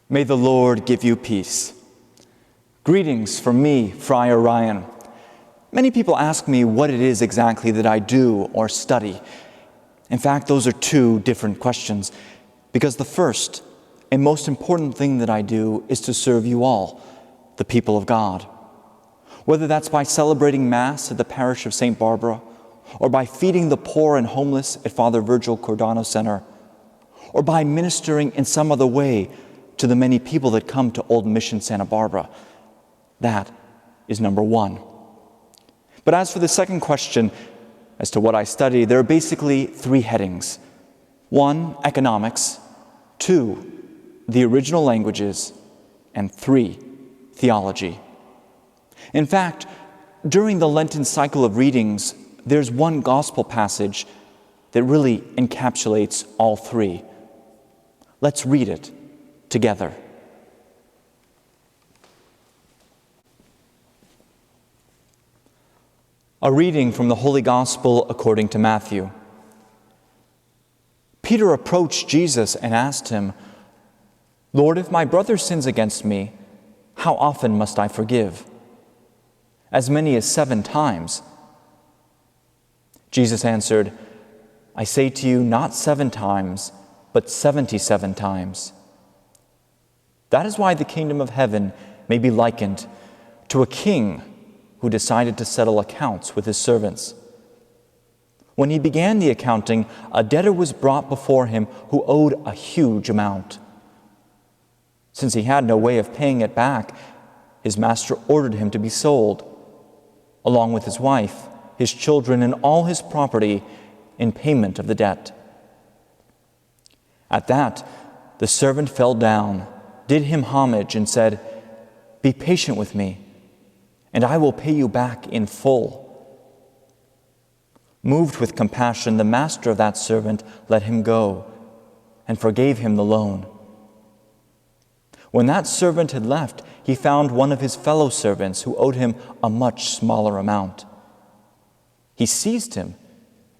May the Lord give you peace. Greetings from me, Friar Ryan. Many people ask me what it is exactly that I do or study. In fact, those are two different questions, because the first and most important thing that I do is to serve you all, the people of God. Whether that's by celebrating Mass at the parish of St. Barbara, or by feeding the poor and homeless at Father Virgil Cordano Center, or by ministering in some other way to the many people that come to Old Mission Santa Barbara. That is number one. But as for the second question, as to what I study, there are basically three headings. 1, economics. 2, the original languages. And 3, theology. In fact, during the Lenten cycle of readings, there's one gospel passage that really encapsulates all three. Let's read it together. A reading from the Holy Gospel according to Matthew. Peter approached Jesus and asked him, "Lord, if my brother sins against me, how often must I forgive? As many as 7 times?" Jesus answered, "I say to you, not 7 times, but 77 times. That is why the kingdom of heaven may be likened to a king who decided to settle accounts with his servants. When he began the accounting, a debtor was brought before him who owed a huge amount. Since he had no way of paying it back, his master ordered him to be sold, along with his wife, his children, and all his property in payment of the debt. At that, the servant fell down, did him homage, and said, 'Be patient with me, and I will pay you back in full.' Moved with compassion, the master of that servant let him go and forgave him the loan. When that servant had left, he found one of his fellow servants who owed him a much smaller amount. He seized him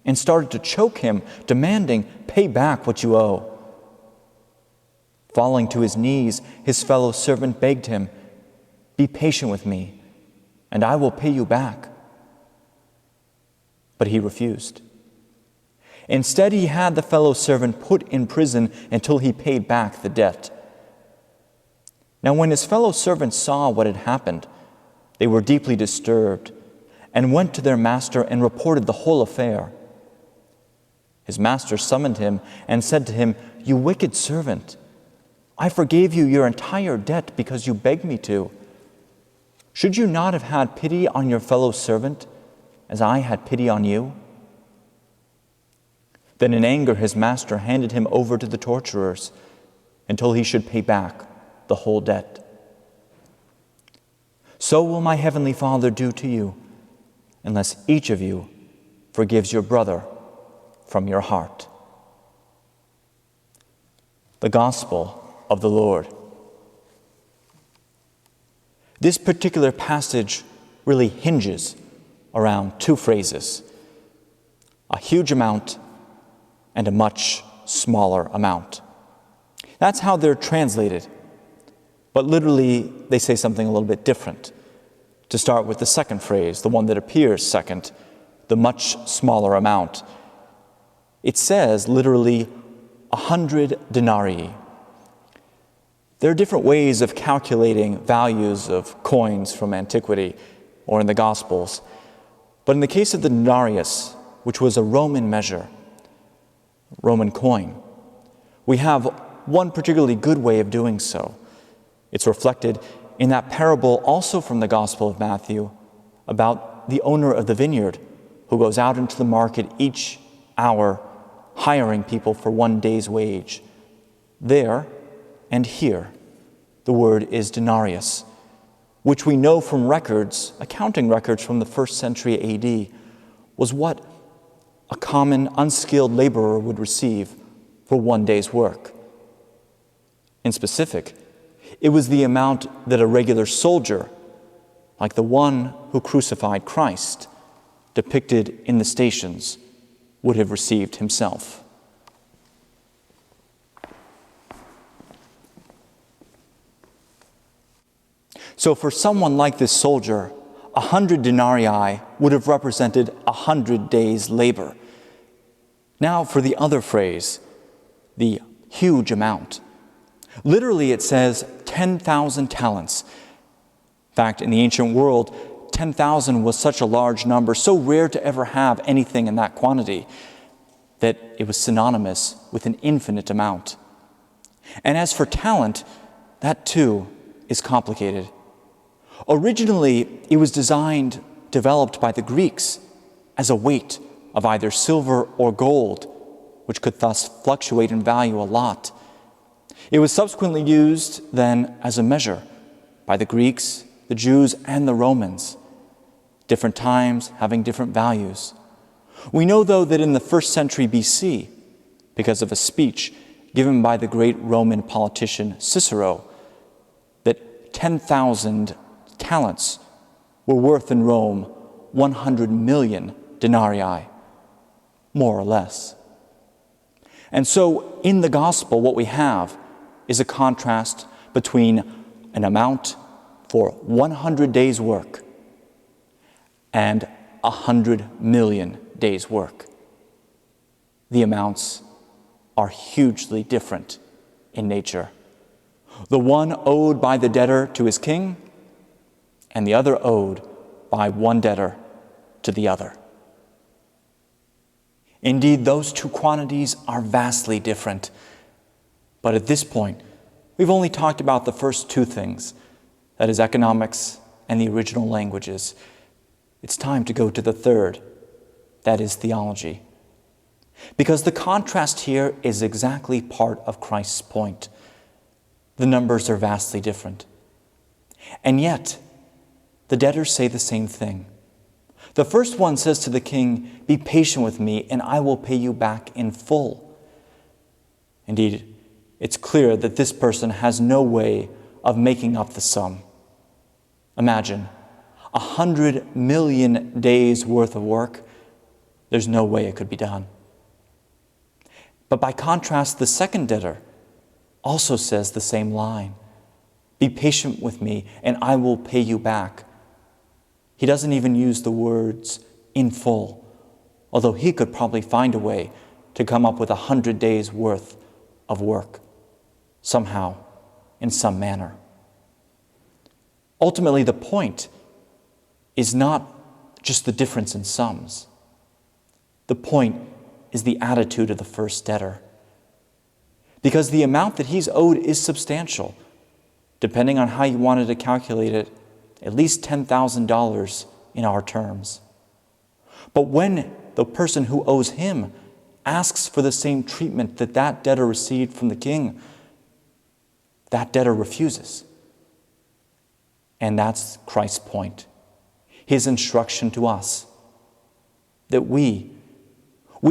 and started to choke him, demanding, 'Pay back what you owe.' Falling to his knees, his fellow servant begged him, 'Be patient with me, and I will pay you back.' But he refused. Instead, he had the fellow servant put in prison until he paid back the debt. Now, when his fellow servants saw what had happened, they were deeply disturbed and went to their master and reported the whole affair. His master summoned him and said to him, 'You wicked servant, I forgave you your entire debt because you begged me to. Should you not have had pity on your fellow servant as I had pity on you?' Then in anger his master handed him over to the torturers until he should pay back the whole debt. So will my heavenly Father do to you, unless each of you forgives your brother from your heart." The Gospel of the Lord. This particular passage really hinges around 2 phrases: a huge amount and a much smaller amount. That's how they're translated, but literally they say something a little bit different. To start with the second phrase, the one that appears second, the much smaller amount. It says literally 100 denarii. There are different ways of calculating values of coins from antiquity or in the Gospels. But in the case of the denarius, which was a Roman measure, Roman coin, we have one particularly good way of doing so. It's reflected in that parable also from the Gospel of Matthew about the owner of the vineyard who goes out into the market each hour hiring people for 1 day's wage. There and here, the word is denarius, which we know from records, accounting records from the 1st century AD, was what a common unskilled laborer would receive for 1 day's work. In specific, it was the amount that a regular soldier, like the one who crucified Christ, depicted in the Stations, would have received himself. So for someone like this soldier, 100 denarii would have represented 100 days' labor. Now for the other phrase, the huge amount. Literally it says 10,000 talents. In fact, in the ancient world, 10,000 was such a large number, so rare to ever have anything in that quantity, that it was synonymous with an infinite amount. And as for talent, that too is complicated. Originally, it was developed by the Greeks as a weight of either silver or gold, which could thus fluctuate in value a lot. It was subsequently used then as a measure by the Greeks, the Jews, and the Romans, different times having different values. We know, though, that in the 1st century BC, because of a speech given by the great Roman politician Cicero, that 10,000 talents were worth in Rome 100 million denarii, more or less. And so in the gospel, what we have is a contrast between an amount for 100 days' work and 100 million days' work. The amounts are hugely different in nature. The one owed by the debtor to his king, and the other owed by one debtor to the other. Indeed, those two quantities are vastly different. But at this point, we've only talked about the first two things, that is economics and the original languages. It's time to go to the third, that is theology. Because the contrast here is exactly part of Christ's point. The numbers are vastly different. And yet, the debtors say the same thing. The first one says to the king, "Be patient with me, and I will pay you back in full." Indeed, it's clear that this person has no way of making up the sum. Imagine 100 million days worth of work. There's no way it could be done. But by contrast, the second debtor also says the same line. "Be patient with me, and I will pay you back." He doesn't even use the words "in full," although he could probably find a way to come up with 100 days worth of work, somehow, in some manner. Ultimately, the point is not just the difference in sums. The point is the attitude of the first debtor. Because the amount that he's owed is substantial. Depending on how you wanted to calculate it, at least $10,000 in our terms. But when the person who owes him asks for the same treatment that that debtor received from the king, that debtor refuses. And that's Christ's point, his instruction to us, that we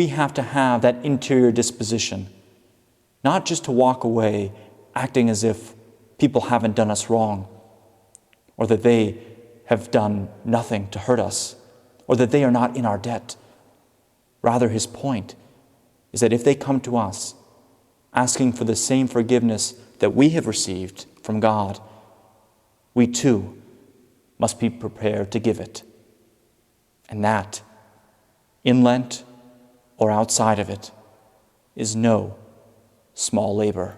have to have that interior disposition, not just to walk away acting as if people haven't done us wrong, or that they have done nothing to hurt us, or that they are not in our debt. Rather, his point is that if they come to us asking for the same forgiveness that we have received from God, we too must be prepared to give it. And that, in Lent or outside of it, is no small labor.